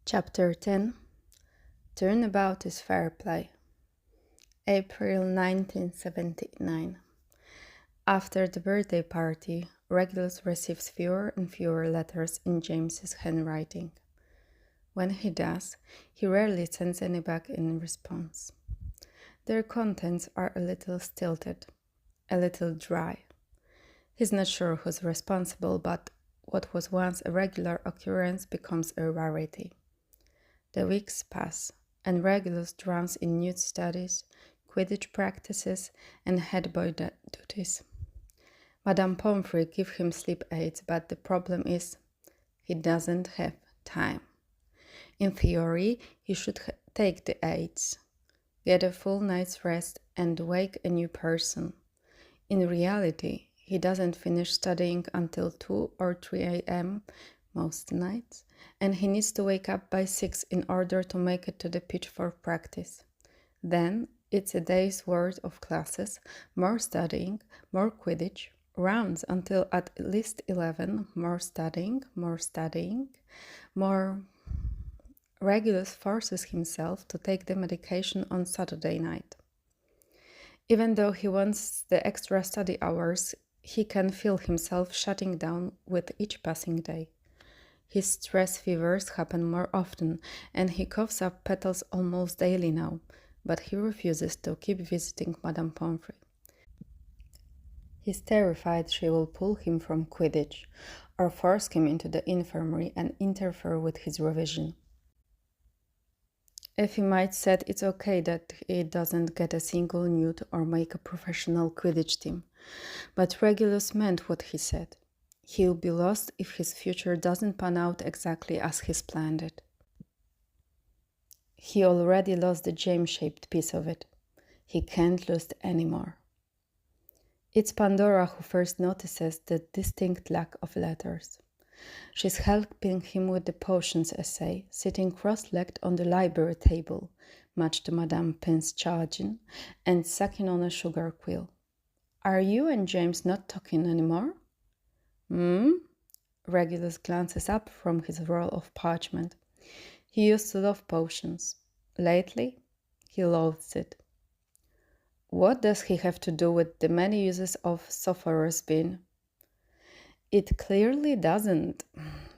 Chapter 10 Turnabout is Fair Play. April 1979. After the birthday party, Regulus receives fewer and fewer letters in James's handwriting. When he does, he rarely sends any back in response. Their contents are a little stilted, a little dry. He's not sure who's responsible, but what was once a regular occurrence becomes a rarity. The weeks pass, and Regulus drowns in nude studies, Quidditch practices, and head boy duties. Madame Pomfrey gives him sleep aids, but the problem is he doesn't have time. In theory, he should take the aids, get a full night's rest, and wake a new person. In reality, he doesn't finish studying until 2 or 3 a.m. most nights, and he needs to wake up by 6 in order to make it to the pitch for practice. Then it's a day's worth of classes, more studying, more Quidditch, rounds until at least 11, more studying. Regulus forces himself to take the medication on Saturday night. Even though he wants the extra study hours, he can feel himself shutting down with each passing day. His stress fevers happen more often, and he coughs up petals almost daily now, but he refuses to keep visiting Madame Pomfrey. He's terrified she will pull him from Quidditch, or force him into the infirmary and interfere with his revision. Effie might said it's okay that he doesn't get a single nude or make a professional Quidditch team, but Regulus meant what he said. He'll be lost if his future doesn't pan out exactly as he's planned it. He already lost the James-shaped piece of it. He can't lose it anymore. It's Pandora who first notices the distinct lack of letters. She's helping him with the potions essay, sitting cross-legged on the library table, much to Madame Pin's chagrin, and sucking on a sugar quill. Are you and James not talking anymore? Regulus glances up from his roll of parchment. He used to love potions. Lately, he loathes it. What does he have to do with the many uses of Sorcerer's Bean? It clearly doesn't.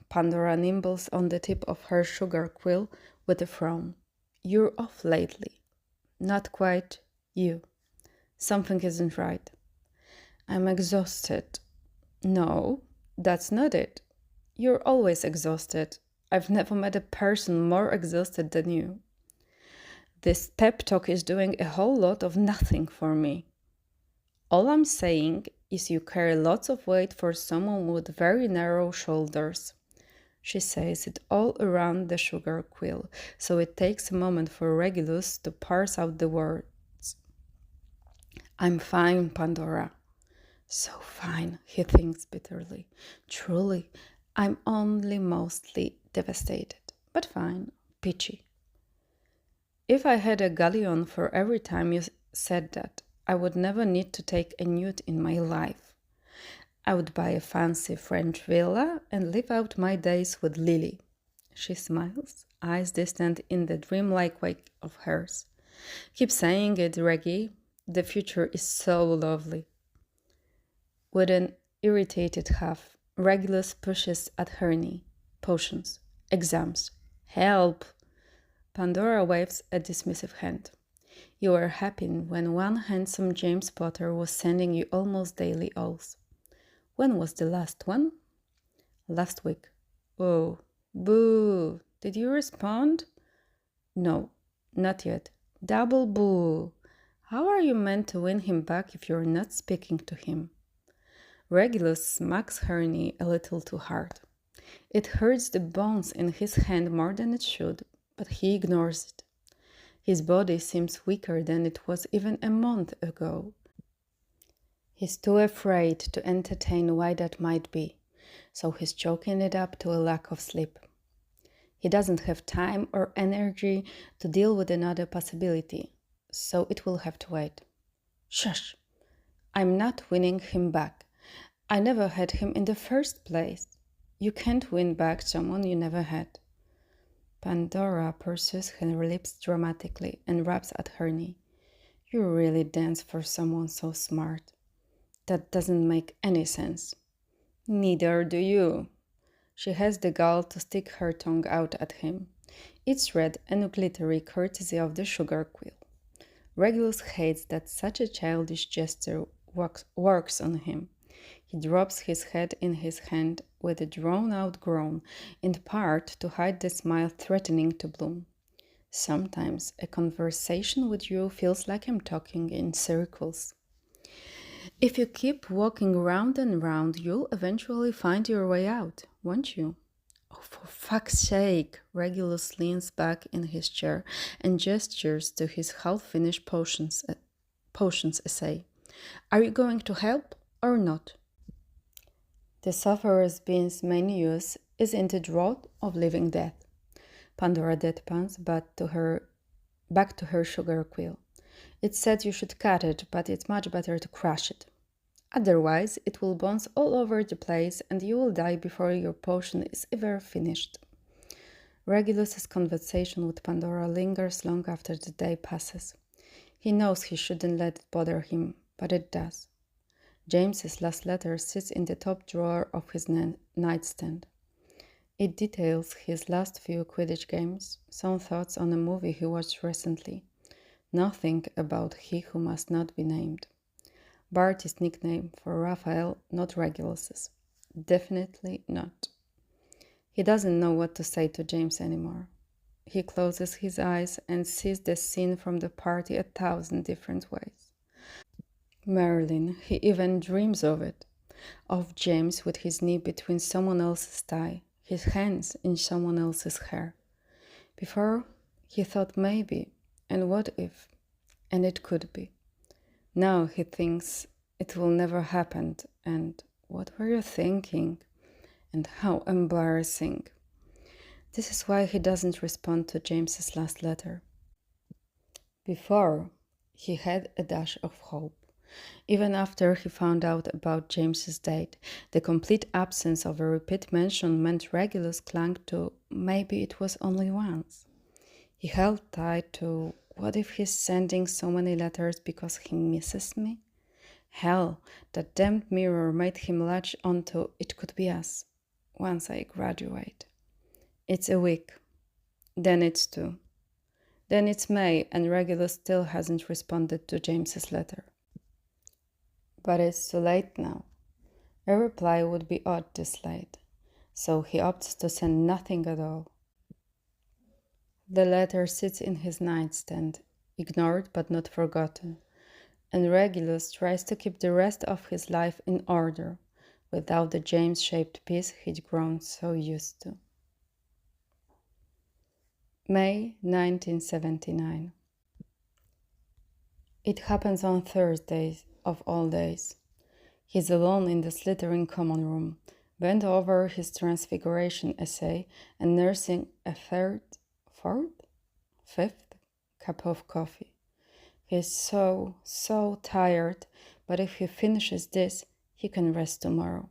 Pandora nibbles on the tip of her sugar quill with a frown. You're off lately. Not quite you. Something isn't right. I'm exhausted. No, that's not it. You're always exhausted. I've never met a person more exhausted than you. This pep talk is doing a whole lot of nothing for me. All I'm saying is you carry lots of weight for someone with very narrow shoulders. She says it all around the sugar quill, so it takes a moment for Regulus to parse out the words. I'm fine, Pandora. So fine, he thinks bitterly. Truly, I'm only mostly devastated, but fine, peachy. If I had a galleon for every time you said that, I would never need to take a nude in my life. I would buy a fancy French villa and live out my days with Lily. She smiles, eyes distant in the dreamlike wake of hers. Keep saying it, Reggie. The future is so lovely. With an irritated huff, Regulus pushes at her knee. Potions. Exams. Help! Pandora waves a dismissive hand. You were happy when one handsome James Potter was sending you almost daily oaths. When was the last one? Last week. Oh, boo! Did you respond? No, not yet. Double boo! How are you meant to win him back if you're not speaking to him? Regulus smacks her knee a little too hard. It hurts the bones in his hand more than it should, but he ignores it. His body seems weaker than it was even a month ago. He's too afraid to entertain why that might be, so he's chalking it up to a lack of sleep. He doesn't have time or energy to deal with another possibility, so it will have to wait. Shush! I'm not winning him back. I never had him in the first place. You can't win back someone you never had. Pandora pursues her lips dramatically and raps at her knee. You really dance for someone so smart. That doesn't make any sense. Neither do you. She has the gall to stick her tongue out at him. It's red and glittery courtesy of the sugar quill. Regulus hates that such a childish gesture works on him. He drops his head in his hand with a drawn-out groan, in part to hide the smile threatening to bloom. Sometimes a conversation with you feels like I'm talking in circles. If you keep walking round and round, you'll eventually find your way out, won't you? Oh, for fuck's sake! Regulus leans back in his chair and gestures to his half-finished potions essay. Are you going to help or not? The sufferer's being's main use is in the drought of living death. Pandora deadpans back to her sugar quill. It said you should cut it, but it's much better to crush it. Otherwise, it will bounce all over the place and you will die before your potion is ever finished. Regulus's conversation with Pandora lingers long after the day passes. He knows he shouldn't let it bother him, but it does. James's last letter sits in the top drawer of his nightstand. It details his last few Quidditch games, some thoughts on a movie he watched recently. Nothing about He Who Must Not Be Named. Barty's nickname for Raphael, not Regulus's. Definitely not. He doesn't know what to say to James anymore. He closes his eyes and sees the scene from the party 1,000 different ways. Merlin, he even dreams of it. Of James with his knee between someone else's thigh, his hands in someone else's hair. Before, he thought maybe, and what if, and it could be. Now he thinks it will never happen, and what were you thinking? And how embarrassing. This is why he doesn't respond to James's last letter. Before, he had a dash of hope. Even after he found out about James's date, the complete absence of a repeat mention meant Regulus clung to maybe it was only once. He held tight to what if he's sending so many letters because he misses me? Hell, that damned mirror made him latch onto it could be us, once I graduate. It's a week. Then it's 2. Then it's May and Regulus still hasn't responded to James's letter. But it's too late now. A reply would be odd this late, so he opts to send nothing at all. The letter sits in his nightstand, ignored but not forgotten, and Regulus tries to keep the rest of his life in order, without the James-shaped peace he'd grown so used to. May 1979. It happens on Thursdays of all days. He's alone in the Slythering common room, bent over his transfiguration essay and nursing a fifth cup of coffee. He's so tired, but if he finishes this, he can rest tomorrow.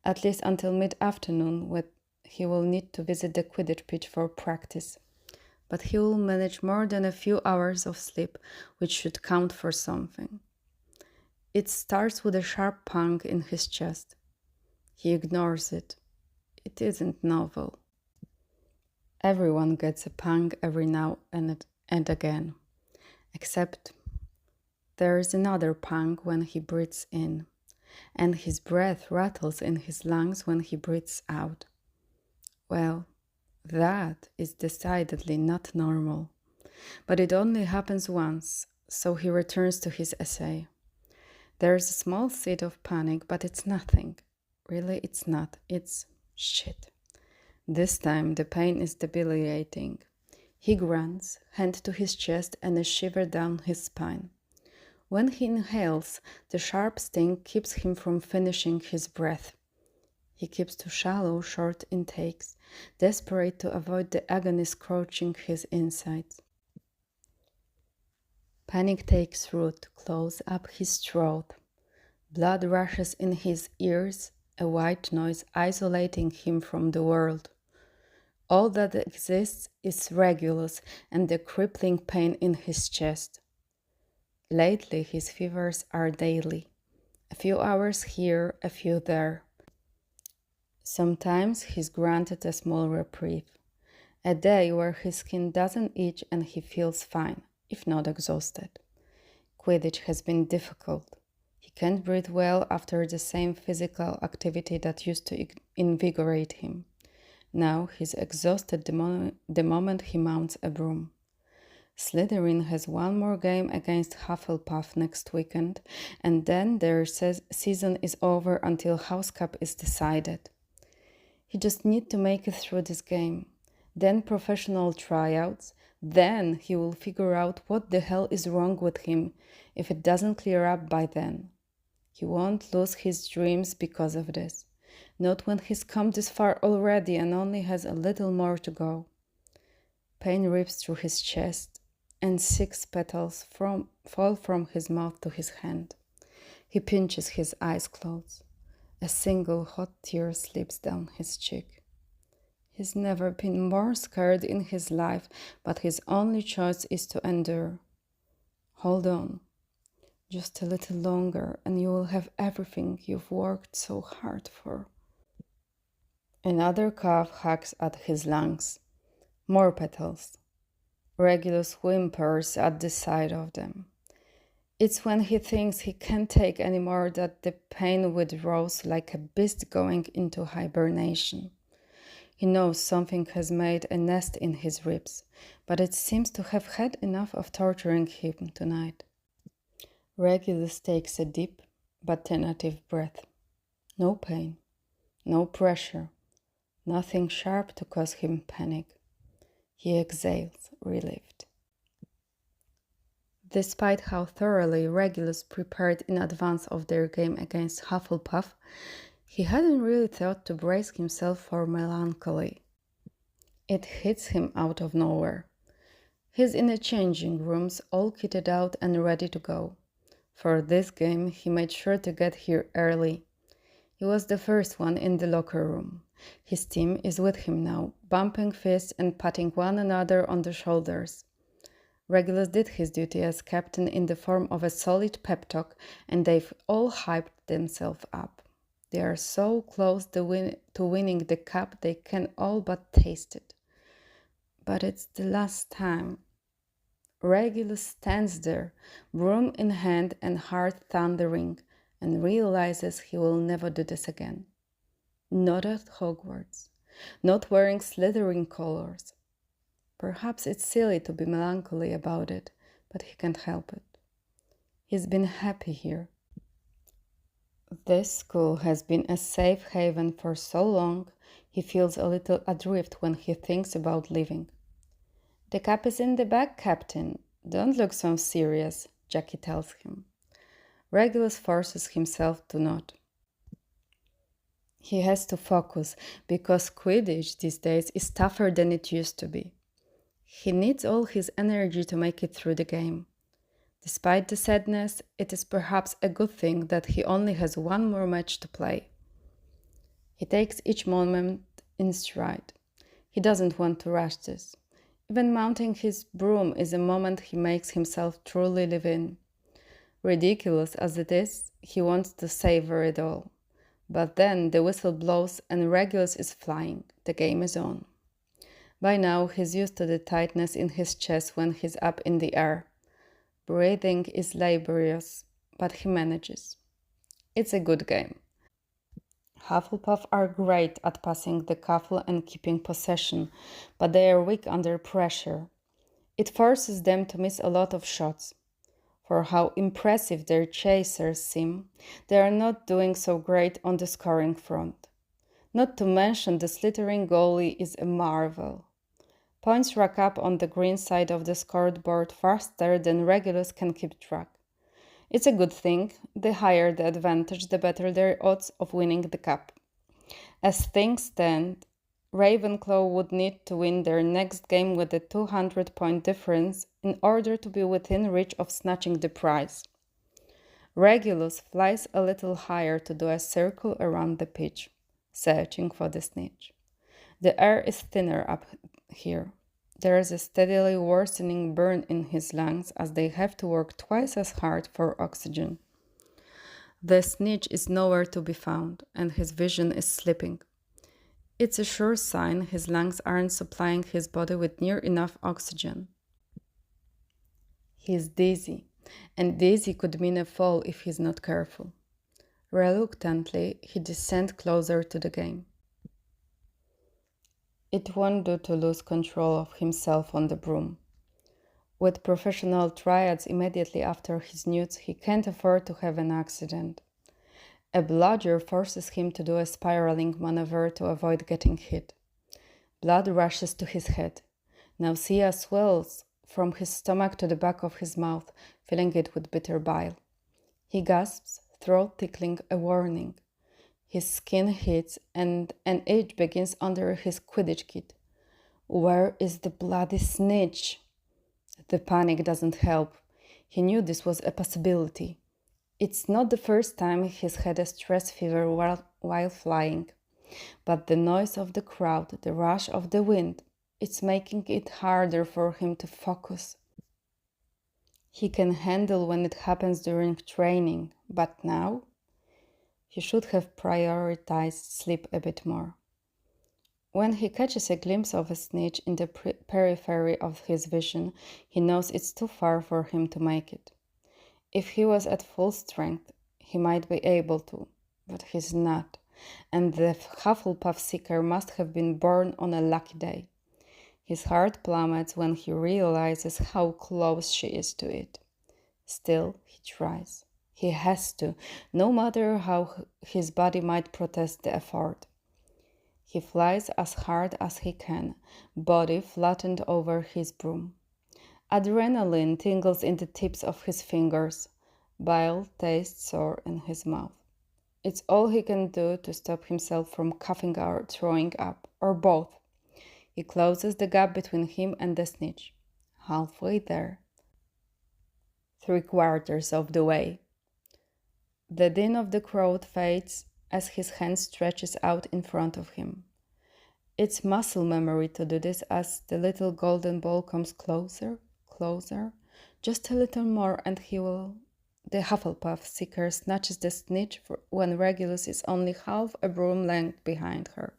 At least until mid-afternoon, when he will need to visit the Quidditch pitch for practice. But he will manage more than a few hours of sleep, which should count for something. It starts with a sharp pang in his chest. He ignores it. It isn't novel. Everyone gets a pang every now and again. Except there is another pang when he breathes in, and his breath rattles in his lungs when he breathes out. Well, that is decidedly not normal. But it only happens once, so he returns to his essay. There's a small seed of panic, but it's nothing. Really, it's not. It's shit. This time, the pain is debilitating. He grunts, hand to his chest and a shiver down his spine. When he inhales, the sharp sting keeps him from finishing his breath. He keeps to shallow, short intakes, desperate to avoid the agony scorching his insides. Panic takes root close up his throat. Blood rushes in his ears, a white noise isolating him from the world. All that exists is Regulus and the crippling pain in his chest. Lately, his fevers are daily. A few hours here, a few there. Sometimes he's granted a small reprieve. A day where his skin doesn't itch and he feels fine, if not exhausted. Quidditch has been difficult. He can't breathe well after the same physical activity that used to invigorate him. Now he's exhausted the moment he mounts a broom. Slytherin has one more game against Hufflepuff next weekend, and then their season is over until House Cup is decided. He just needs to make it through this game. Then professional tryouts. Then he will figure out what the hell is wrong with him if it doesn't clear up by then. He won't lose his dreams because of this. Not when he's come this far already and only has a little more to go. Pain rips through his chest, and 6 petals fall from his mouth to his hand. He pinches his eyes closed. A single hot tear slips down his cheek. He's never been more scared in his life, but his only choice is to endure. Hold on. Just a little longer, and you will have everything you've worked so hard for. Another cough hacks at his lungs. More petals. Regulus whimpers at the sight of them. It's when he thinks he can't take any more that the pain withdraws like a beast going into hibernation. He knows something has made a nest in his ribs, but it seems to have had enough of torturing him tonight. Regulus takes a deep but tentative breath. No pain, no pressure, nothing sharp to cause him panic. He exhales, relieved. Despite how thoroughly Regulus prepared in advance of their game against Hufflepuff, he hadn't really thought to brace himself for melancholy. It hits him out of nowhere. He's in the changing rooms, all kitted out and ready to go. For this game, he made sure to get here early. He was the first one in the locker room. His team is with him now, bumping fists and patting one another on the shoulders. Regulus did his duty as captain in the form of a solid pep talk, and they've all hyped themselves up. They are so close to winning the cup they can all but taste it. But it's the last time. Regulus stands there, broom in hand and heart thundering, and realizes he will never do this again. Not at Hogwarts. Not wearing Slytherin colors. Perhaps it's silly to be melancholy about it, but he can't help it. He's been happy here. This school has been a safe haven for so long, he feels a little adrift when he thinks about leaving. The cap is in the bag, Captain. Don't look so serious, Jackie tells him. Regulus forces himself to nod. He has to focus, because Quidditch these days is tougher than it used to be. He needs all his energy to make it through the game. Despite the sadness, it is perhaps a good thing that he only has one more match to play. He takes each moment in stride. He doesn't want to rush this. Even mounting his broom is a moment he makes himself truly live in. Ridiculous as it is, he wants to savor it all. But then the whistle blows and Regulus is flying. The game is on. By now, he's used to the tightness in his chest when he's up in the air. Breathing is laborious, but he manages. It's a good game. Hufflepuff are great at passing the castle and keeping possession, but they are weak under pressure. It forces them to miss a lot of shots. For how impressive their chasers seem, they are not doing so great on the scoring front. Not to mention the Slytherin goalie is a marvel. Points rack up on the green side of the scoreboard faster than Regulus can keep track. It's a good thing. The higher the advantage, the better their odds of winning the cup. As things stand, Ravenclaw would need to win their next game with a 200-point difference in order to be within reach of snatching the prize. Regulus flies a little higher to do a circle around the pitch, searching for the snitch. The air is thinner up here. There is a steadily worsening burn in his lungs as they have to work twice as hard for oxygen. The snitch is nowhere to be found, and his vision is slipping. It's a sure sign his lungs aren't supplying his body with near enough oxygen. He's dizzy, and dizzy could mean a fall if he's not careful. Reluctantly, he descends closer to the game. It won't do to lose control of himself on the broom. With professional triads immediately after his newts, he can't afford to have an accident. A bludger forces him to do a spiraling maneuver to avoid getting hit. Blood rushes to his head. Nausea swells from his stomach to the back of his mouth, filling it with bitter bile. He gasps, throat tickling a warning. His skin hits, and an itch begins under his Quidditch kit. Where is the bloody snitch? The panic doesn't help. He knew this was a possibility. It's not the first time he's had a stress fever while flying. But the noise of the crowd, the rush of the wind, it's making it harder for him to focus. He can handle when it happens during training, but now? He should have prioritized sleep a bit more. When he catches a glimpse of a snitch in the periphery of his vision, he knows it's too far for him to make it. If he was at full strength, he might be able to, but he's not, and the Hufflepuff seeker must have been born on a lucky day. His heart plummets when he realizes how close she is to it. Still, he tries. He has to, no matter how his body might protest the effort. He flies as hard as he can, body flattened over his broom. Adrenaline tingles in the tips of his fingers. Bile tastes sore in his mouth. It's all he can do to stop himself from coughing or throwing up, or both. He closes the gap between him and the snitch. Halfway there. 3/4 of the way. The din of the crowd fades as his hand stretches out in front of him. It's muscle memory to do this as the little golden ball comes closer, closer, just a little more and he will... The Hufflepuff seeker snatches the snitch when Regulus is only half a broom length behind her.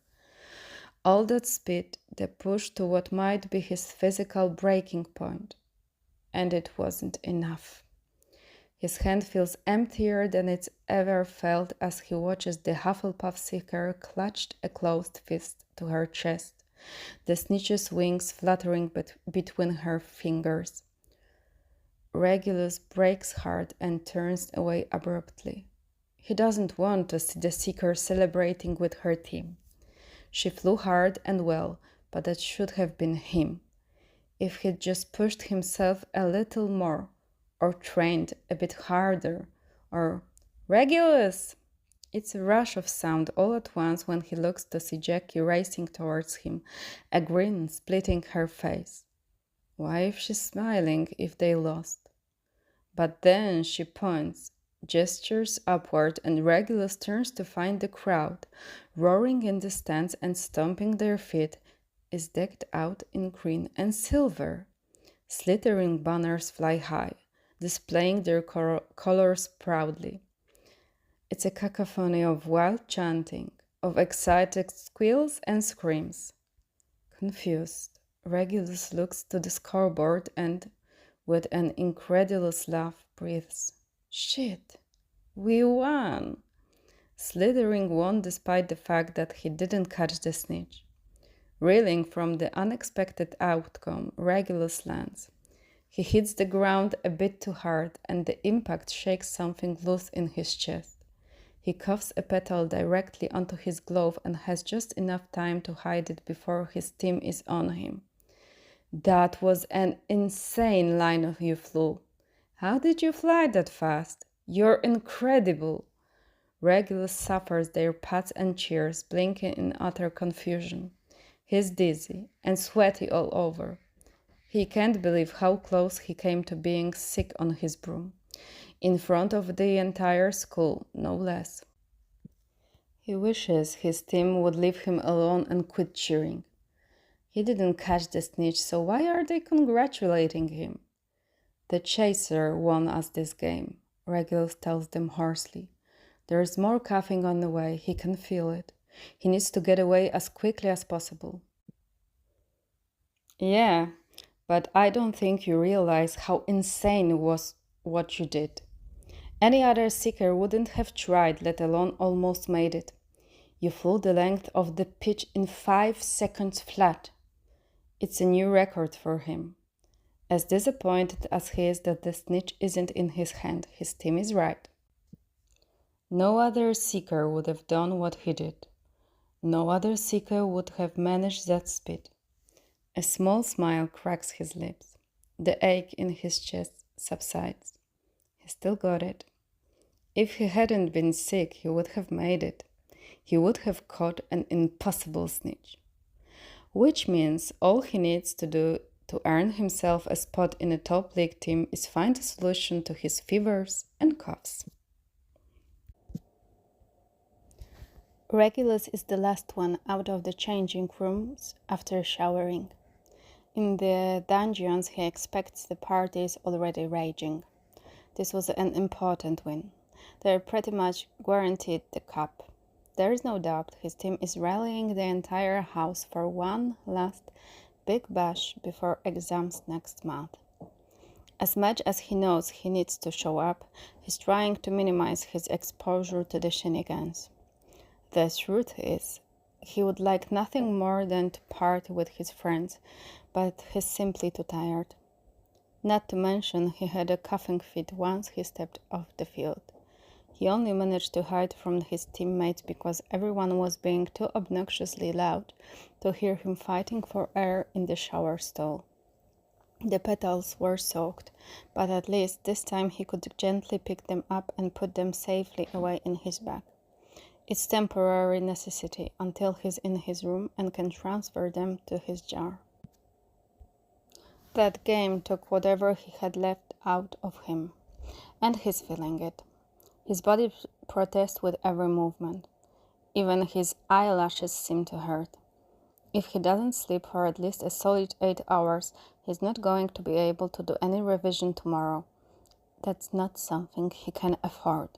All that speed, the push to what might be his physical breaking point. And it wasn't enough. His hand feels emptier than it's ever felt as he watches the Hufflepuff seeker clutched a closed fist to her chest, the snitch's wings fluttering between her fingers. Regulus breaks hard and turns away abruptly. He doesn't want to see the seeker celebrating with her team. She flew hard and well, but that should have been him. If he'd just pushed himself a little more, or trained a bit harder, or Regulus! It's a rush of sound all at once when he looks to see Jackie racing towards him, a grin splitting her face. Why is she smiling if they lost? But then she points, gestures upward, and Regulus turns to find the crowd, roaring in the stands and stomping their feet, is decked out in green and silver. Slythering banners fly high, displaying their colors proudly. It's a cacophony of wild chanting, of excited squeals and screams. Confused, Regulus looks to the scoreboard and, with an incredulous laugh, breathes, "Shit, we won!" Slythering won despite the fact that he didn't catch the snitch. Reeling from the unexpected outcome, Regulus lands. He hits the ground a bit too hard, and the impact shakes something loose in his chest. He cuffs a petal directly onto his glove and has just enough time to hide it before his team is on him. That was an insane line you flew. How did you fly that fast? You're incredible. Regulus suffers their pats and cheers, blinking in utter confusion. He's dizzy and sweaty all over. He can't believe how close he came to being sick on his broom. In front of the entire school, no less. He wishes his team would leave him alone and quit cheering. He didn't catch the snitch, so why are they congratulating him? The chaser won us this game, Regulus tells them hoarsely. There's more coughing on the way, he can feel it. He needs to get away as quickly as possible. Yeah, but I don't think you realize how insane was what you did. Any other seeker wouldn't have tried, let alone almost made it. You flew the length of the pitch in 5 seconds flat. It's a new record for him. As disappointed as he is that the snitch isn't in his hand, his team is right. No other seeker would have done what he did. No other seeker would have managed that speed. A small smile cracks his lips. The ache in his chest subsides. He still got it. If he hadn't been sick, he would have made it. He would have caught an impossible snitch. Which means all he needs to do to earn himself a spot in a top league team is find a solution to his fevers and coughs. Regulus is the last one out of the changing rooms after showering. In the dungeons, he expects the party is already raging. This was an important win. They're pretty much guaranteed the cup. There is no doubt his team is rallying the entire house for one last big bash before exams next month. As much as he knows he needs to show up, he's trying to minimize his exposure to the shenanigans. The truth is, he would like nothing more than to party with his friends, but he's simply too tired. Not to mention he had a coughing fit once he stepped off the field. He only managed to hide from his teammates because everyone was being too obnoxiously loud to hear him fighting for air in the shower stall. The petals were soaked, but at least this time he could gently pick them up and put them safely away in his bag. It's temporary necessity until he's in his room and can transfer them to his jar. That game took whatever he had left out of him, and he's feeling it. His body protests with every movement. Even his eyelashes seem to hurt. If he doesn't sleep for at least a solid 8 hours, he's not going to be able to do any revision tomorrow. That's not something he can afford.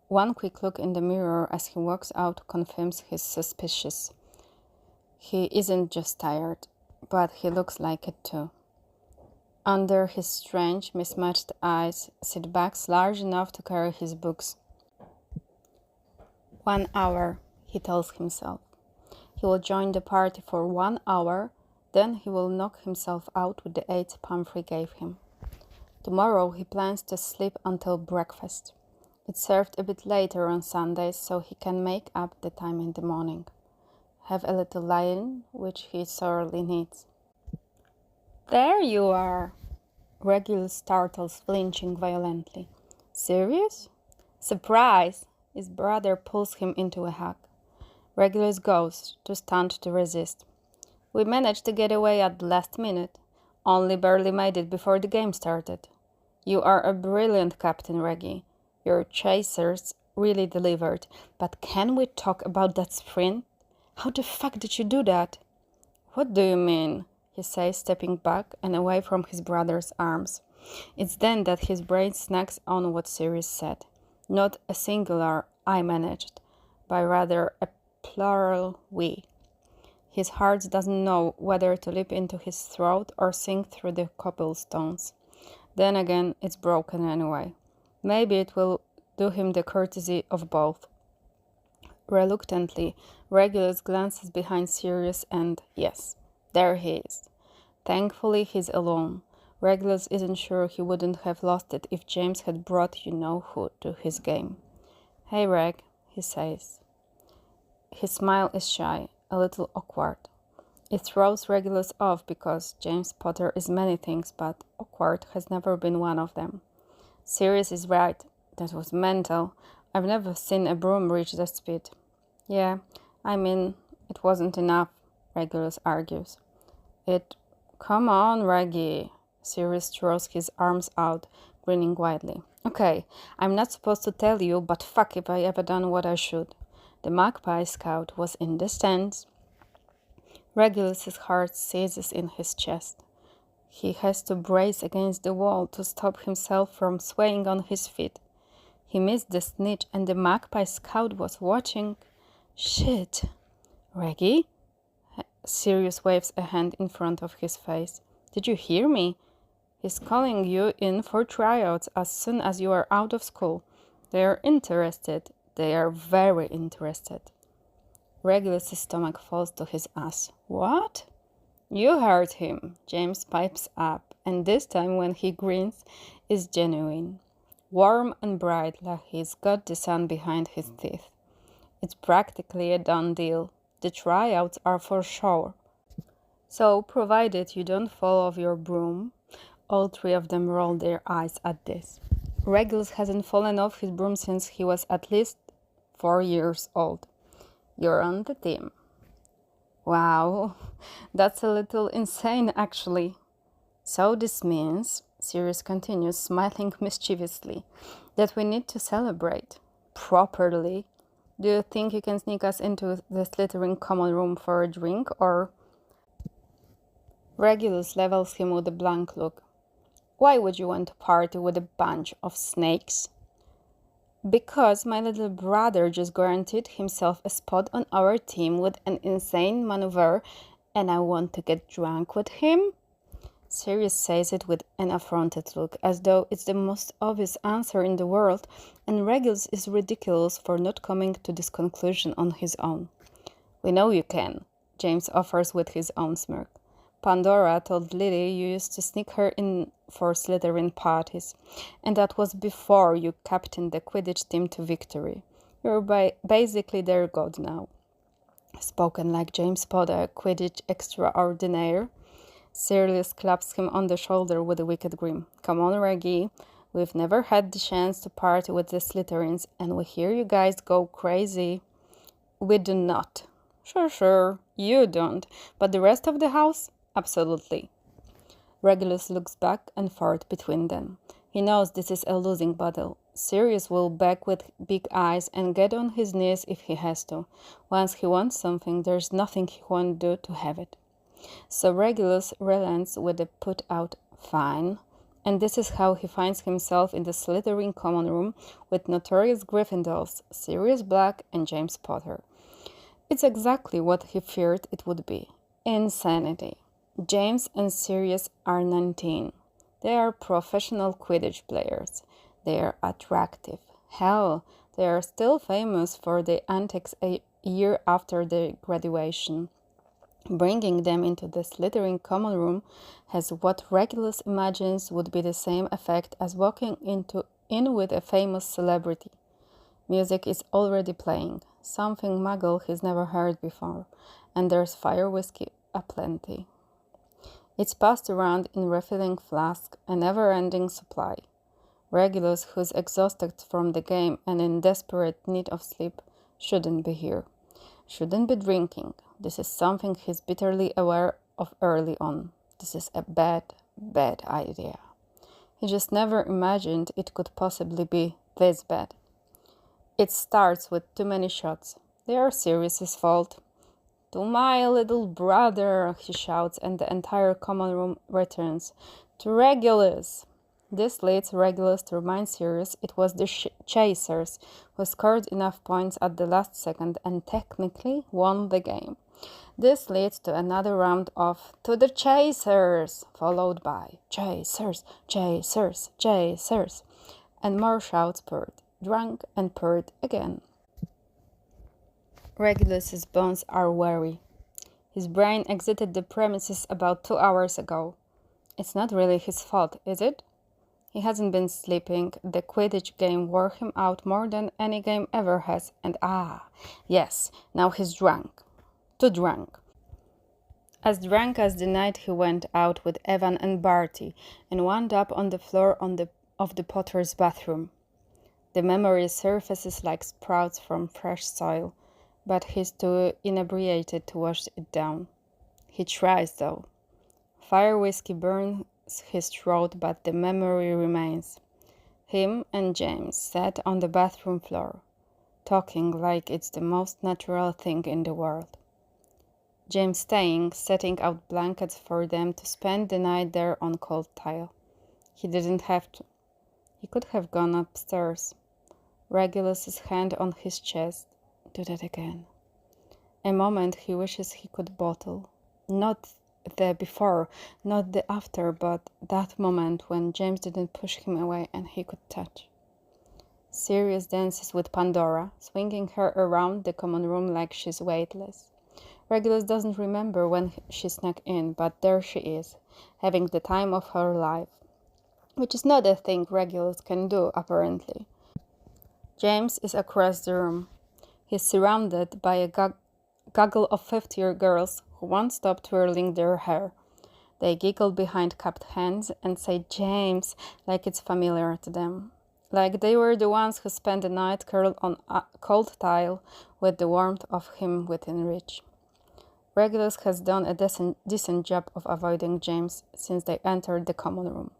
One quick look in the mirror as he walks out confirms his suspicions. He isn't just tired, but he looks like it too. Under his strange, mismatched eyes sit bags large enough to carry his books. 1 hour, he tells himself. He will join the party for 1 hour, then he will knock himself out with the 8 Pumphrey gave him. Tomorrow he plans to sleep until breakfast. It's served a bit later on Sundays, so he can make up the time in the morning. Have a little lie-in, which he sorely needs. There you are! Regulus startles, flinching violently. Serious? Surprise! His brother pulls him into a hug. Regulus goes, too stunned to resist. We managed to get away at the last minute. Only barely made it before the game started. You are a brilliant captain, Reggie. Your chasers really delivered. But can we talk about that sprint? How the fuck did you do that? What do you mean? He says, stepping back and away from his brother's arms. It's then that his brain snacks on what Sirius said. Not a singular I managed, but rather a plural we. His heart doesn't know whether to leap into his throat or sink through the cobblestones. Then again, it's broken anyway. Maybe it will do him the courtesy of both. Reluctantly, Regulus glances behind Sirius and, yes, there he is. Thankfully, he's alone. Regulus isn't sure he wouldn't have lost it if James had brought you-know-who to his game. Hey, Reg, he says. His smile is shy, a little awkward. It throws Regulus off because James Potter is many things, but awkward has never been one of them. Sirius is right. That was mental. I've never seen a broom reach that speed. Yeah, I mean, it wasn't enough, Regulus argues. Come on, Reggie. Sirius throws his arms out, grinning widely. Okay, I'm not supposed to tell you, but fuck if I ever done what I should. The Magpie Scout was in the stands. Regulus's heart seizes in his chest. He has to brace against the wall to stop himself from swaying on his feet. He missed the snitch and the Magpie Scout was watching. Shit. Reggie? Sirius waves a hand in front of his face. Did you hear me? He's calling you in for tryouts as soon as you are out of school. They are interested. They are very interested. Regulus' stomach falls to his ass. What? You heard him. James pipes up, and this time when he grins, is genuine. Warm and bright like he's got the sun behind his teeth. It's practically a done deal. The tryouts are for sure. So, provided you don't fall off your broom, all three of them roll their eyes at this. Regulus hasn't fallen off his broom since he was at least 4 years old. You're on the team. Wow, that's a little insane actually. So this means, Sirius continues, smiling mischievously, that we need to celebrate. Properly. Do you think you can sneak us into the Slythering common room for a drink, or... Regulus levels him with a blank look. Why would you want to party with a bunch of snakes? Because my little brother just guaranteed himself a spot on our team with an insane maneuver, and I want to get drunk with him? Sirius says it with an affronted look, as though it's the most obvious answer in the world, and Regulus is ridiculous for not coming to this conclusion on his own. We know you can, James offers with his own smirk. Pandora told Lily you used to sneak her in for Slytherin parties, and that was before you captained the Quidditch team to victory. You're basically their god now. Spoken like James Potter, Quidditch extraordinaire. Sirius claps him on the shoulder with a wicked grin. Come on, Reggie. We've never had the chance to party with the Slytherins, and we hear you guys go crazy. We do not. Sure, you don't. But the rest of the house? Absolutely. Regulus looks back and forth between them. He knows this is a losing battle. Sirius will back with big eyes and get on his knees if he has to. Once he wants something, there's nothing he won't do to have it. So Regulus relents with a put out fine, and this is how he finds himself in the Slytherin common room with notorious Gryffindors, Sirius Black and James Potter. It's exactly what he feared it would be. Insanity. James and Sirius are 19. They are professional Quidditch players. They are attractive. Hell, they are still famous for their antics a year after their graduation. Bringing them into the Slytherin common room has what Regulus imagines would be the same effect as walking in with a famous celebrity. Music is already playing, something Muggle has never heard before, and there's fire whiskey aplenty. It's passed around in refilling flasks, a never-ending supply. Regulus, who's exhausted from the game and in desperate need of sleep, shouldn't be here. Shouldn't be drinking. This is something he's bitterly aware of early on. This is a bad idea. He just never imagined it could possibly be this bad. It starts with too many shots. They are Sirius's fault. To my little brother, he shouts, and the entire common room returns. To Regulus! This leads Regulus to remind Sirius it was the Chasers who scored enough points at the last second and technically won the game. This leads to another round of "To the Chasers!" followed by "Chasers, Chasers, Chasers!" and more shouts purred, drunk and purred again. Regulus's bones are weary. His brain exited the premises about 2 hours ago. It's not really his fault, is it? He hasn't been sleeping. The Quidditch game wore him out more than any game ever has. And yes, now he's drunk. Too drunk. As drunk as the night he went out with Evan and Barty and wound up on the floor of the Potter's bathroom. The memory surfaces like sprouts from fresh soil, but he's too inebriated to wash it down. He tries, though. Fire whiskey burns his throat, but the memory remains. Him and James sat on the bathroom floor. talking like it's the most natural thing in the world. James staying, setting out blankets for them to spend the night there on cold tile. He didn't have to. He could have gone upstairs. Regulus's hand on his chest. Do that again. A moment he wishes he could bottle. Not the before, not the after, but that moment when James didn't push him away and he could touch. Sirius dances with Pandora, swinging her around the common room like she's weightless. Regulus doesn't remember when she snuck in, but there she is, having the time of her life, which is not a thing Regulus can do, apparently. James is across the room. He's surrounded by a gaggle of 50-year girls who won't stop twirling their hair. They giggle behind cupped hands and say James like it's familiar to them. Like they were the ones who spent the night curled on a cold tile with the warmth of him within reach. Regulus has done a decent job of avoiding James since they entered the common room.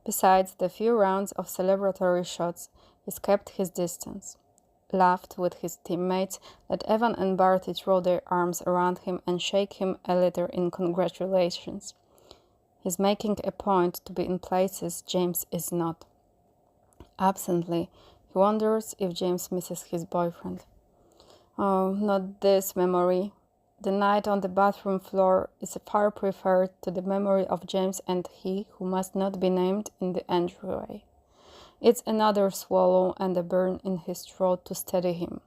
Besides the few rounds of celebratory shots, he's kept his distance, laughed with his teammates, let Evan and Barty throw their arms around him and shake him a little in congratulations. He's making a point to be in places James is not. Absently, he wonders if James misses his boyfriend. Oh, not this memory. The night on the bathroom floor is far preferred to the memory of James and he who must not be named in the entryway. It's another swallow and a burn in his throat to steady him,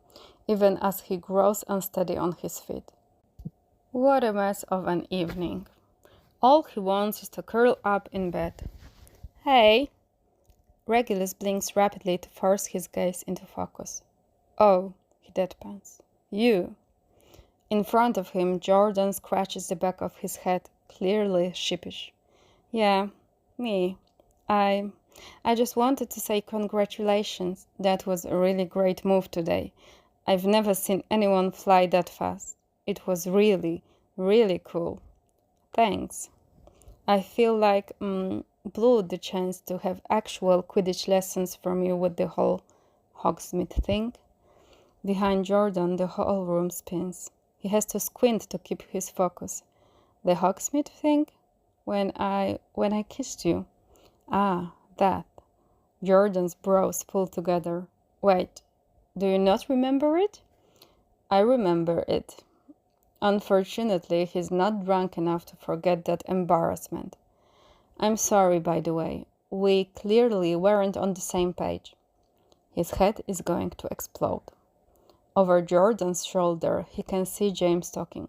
even as he grows unsteady on his feet. What a mess of an evening. All he wants is to curl up in bed. Hey! Regulus blinks rapidly to force his gaze into focus. Oh, he deadpans. You! In front of him, Jordan scratches the back of his head, clearly sheepish. Yeah, me. I just wanted to say congratulations. That was a really great move today. I've never seen anyone fly that fast. It was really, really cool. Thanks. I feel like blew the chance to have actual Quidditch lessons from you with the whole Hogsmeade thing. Behind Jordan, the whole room spins. He has to squint to keep his focus. The Hogsmeade thing? When I kissed you. Ah, that. Jordan's brows pull together. Wait, do you not remember it? I remember it. Unfortunately, he's not drunk enough to forget that embarrassment. I'm sorry, by the way. We clearly weren't on the same page. His head is going to explode. Over Jordan's shoulder, he can see James talking.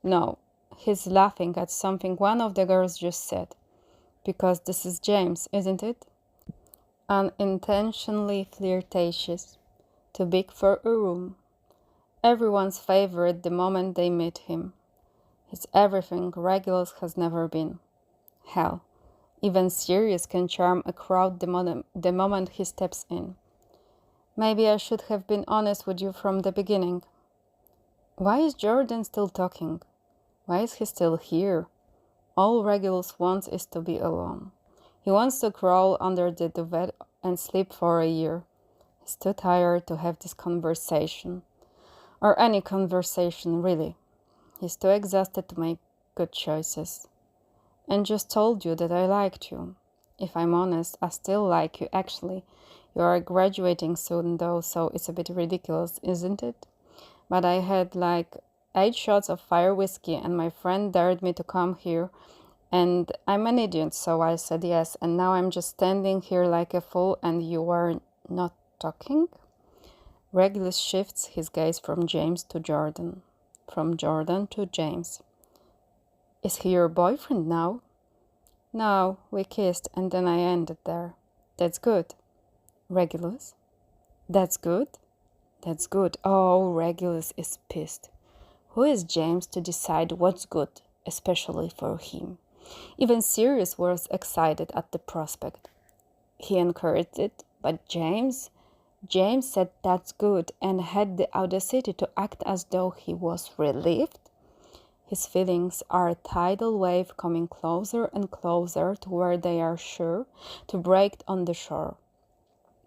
No, he's laughing at something one of the girls just said. Because this is James, isn't it? Unintentionally flirtatious. Too big for a room. Everyone's favorite the moment they meet him. He's everything Regulus has never been. Hell, even Sirius can charm a crowd the moment he steps in. Maybe I should have been honest with you from the beginning. Why is Jordan still talking? Why is he still here? All Regulus wants is to be alone. He wants to crawl under the duvet and sleep for a year. He's too tired to have this conversation. Or any conversation, really. He's too exhausted to make good choices. And just told you that I liked you. If I'm honest, I still like you, actually. You are graduating soon, though, so it's a bit ridiculous, isn't it? But I had like 8 shots of fire whiskey, and my friend dared me to come here. And I'm an idiot, so I said yes. And now I'm just standing here like a fool, and you are not talking? Regulus shifts his gaze from James to Jordan. From Jordan to James. Is he your boyfriend now? No, we kissed and then I ended there. That's good. Regulus? That's good? That's good. Oh, Regulus is pissed. Who is James to decide what's good, especially for him? Even Sirius was excited at the prospect. He encouraged it, but James said that's good and had the audacity to act as though he was relieved. His feelings are a tidal wave coming closer and closer to where they are sure to break on the shore.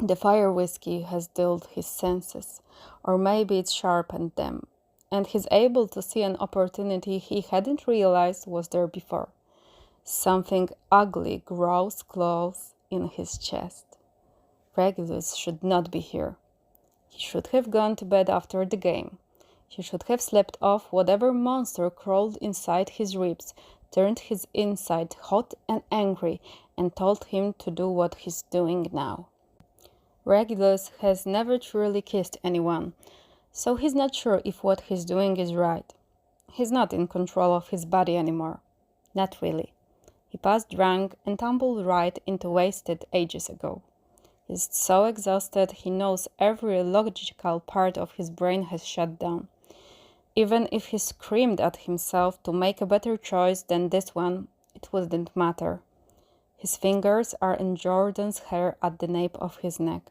The fire whiskey has dulled his senses, or maybe it's sharpened them, and he's able to see an opportunity he hadn't realized was there before. Something ugly grows close in his chest. Regulus should not be here. He should have gone to bed after the game. He should have slept off whatever monster crawled inside his ribs, turned his inside hot and angry, and told him to do what he's doing now. Regulus has never truly kissed anyone, so he's not sure if what he's doing is right. He's not in control of his body anymore. Not really. He passed drunk and tumbled right into wasted ages ago. He's so exhausted he knows every logical part of his brain has shut down. Even if he screamed at himself to make a better choice than this one, it wouldn't matter. His fingers are in Jordan's hair at the nape of his neck.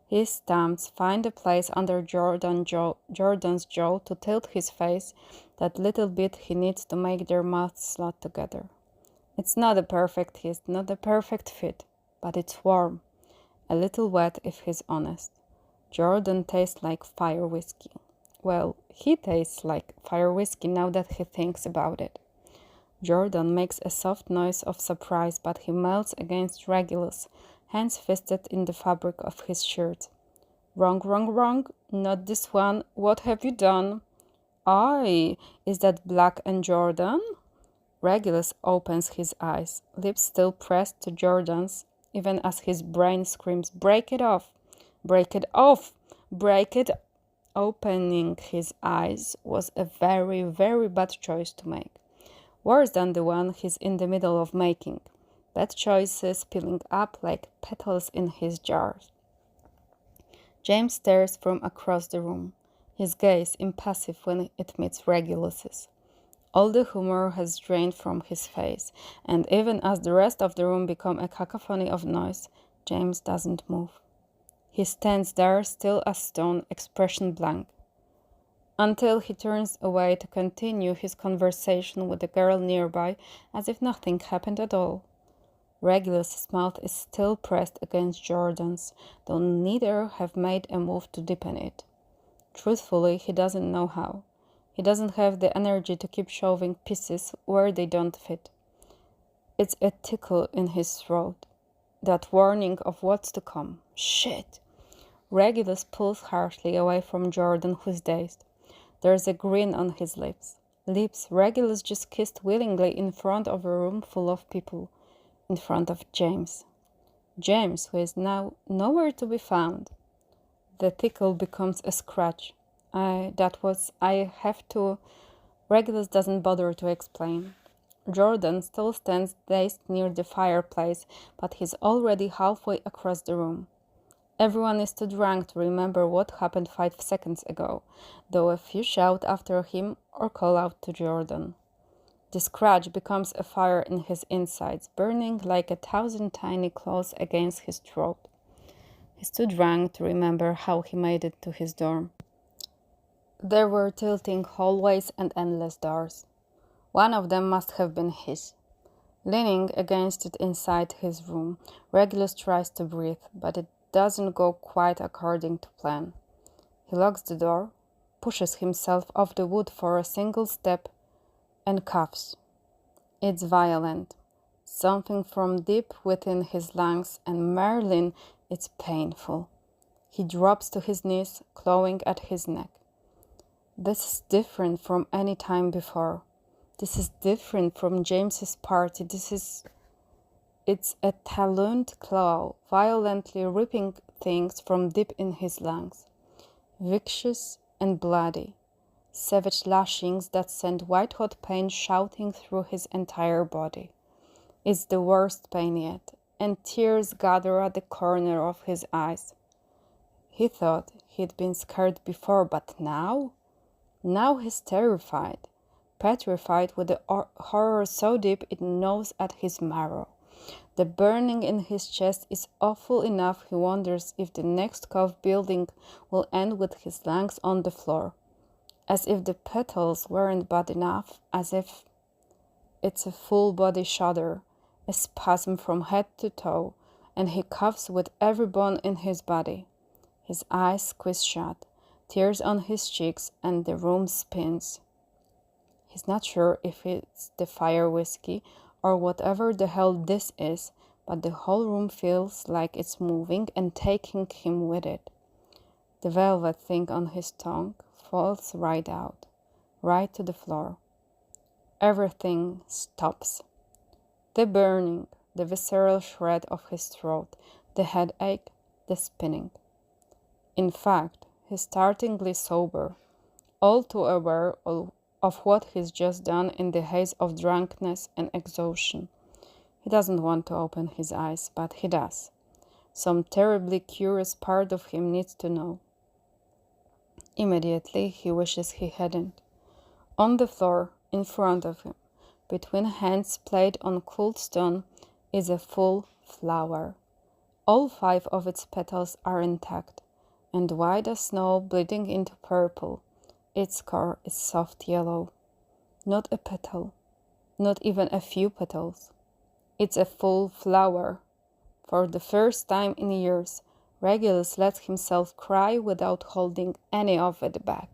His thumbs find a place under Jordan's jaw to tilt his face that little bit he needs to make their mouths slot together. It's not a perfect hit, not a perfect fit, but it's warm. A little wet if he's honest. Jordan tastes like fire whiskey. Well, he tastes like fire whiskey now that he thinks about it. Jordan makes a soft noise of surprise, but he melts against Regulus, hands fisted in the fabric of his shirt. Wrong, wrong, wrong. Not this one. What have you done? Aye, is that Black and Jordan? Regulus opens his eyes, lips still pressed to Jordan's, even as his brain screams, break it off, break it off, break it. Opening his eyes was a very, very bad choice to make. Worse than the one he's in the middle of making. Bad choices piling up like petals in his jars. James stares from across the room, his gaze impassive when it meets Regulus's. All the humor has drained from his face, and even as the rest of the room become a cacophony of noise, James doesn't move. He stands there, still as stone, expression blank, until he turns away to continue his conversation with the girl nearby as if nothing happened at all. Regulus's mouth is still pressed against Jordan's, though neither have made a move to deepen it. Truthfully, he doesn't know how. He doesn't have the energy to keep shoving pieces where they don't fit. It's a tickle in his throat, that warning of what's to come. Shit! Regulus pulls harshly away from Jordan, who's dazed. There's a grin on his lips. Lips Regulus just kissed willingly in front of a room full of people. In front of James. James, who is now nowhere to be found. The tickle becomes a scratch. Regulus doesn't bother to explain. Jordan still stands dazed near the fireplace, but he's already halfway across the room. Everyone is too drunk to remember what happened 5 seconds ago, though a few shout after him or call out to Jordan. The scratch becomes a fire in his insides, burning like 1,000 tiny claws against his throat. He's too drunk to remember how he made it to his dorm. There were tilting hallways and endless doors. One of them must have been his. Leaning against it inside his room, Regulus tries to breathe, but it doesn't go quite according to plan. He locks the door, pushes himself off the wood for a single step, and coughs. It's violent. Something from deep within his lungs, and Merlin, it's painful. He drops to his knees, clawing at his neck. This is different from any time before. This is different from James's party. It's a taloned claw, violently ripping things from deep in his lungs. Vicious and bloody. Savage lashings that send white-hot pain shouting through his entire body. It's the worst pain yet, and tears gather at the corner of his eyes. He thought he'd been scared before, but now? Now he's terrified, petrified with the horror so deep it gnaws at his marrow. The burning in his chest is awful enough he wonders if the next cough building will end with his lungs on the floor. As if the petals weren't bad enough, as if it's a full-body shudder, a spasm from head to toe, and he coughs with every bone in his body. His eyes squeeze shut, tears on his cheeks, and the room spins. He's not sure if it's the fire whiskey or whatever the hell this is, but the whole room feels like it's moving and taking him with it. The velvet thing on his tongue falls right out, right to the floor. Everything stops. The burning, the visceral shred of his throat, the headache, the spinning. In fact, he's startlingly sober, all too aware of what he's just done in the haze of drunkenness and exhaustion. He doesn't want to open his eyes, but he does. Some terribly curious part of him needs to know. Immediately, he wishes he hadn't. On the floor, in front of him, between hands played on cold stone, is a full flower. All 5 of its petals are intact, and white as snow bleeding into purple. Its core is soft yellow. Not a petal, not even a few petals. It's a full flower. For the first time in years, Regulus lets himself cry without holding any of it back.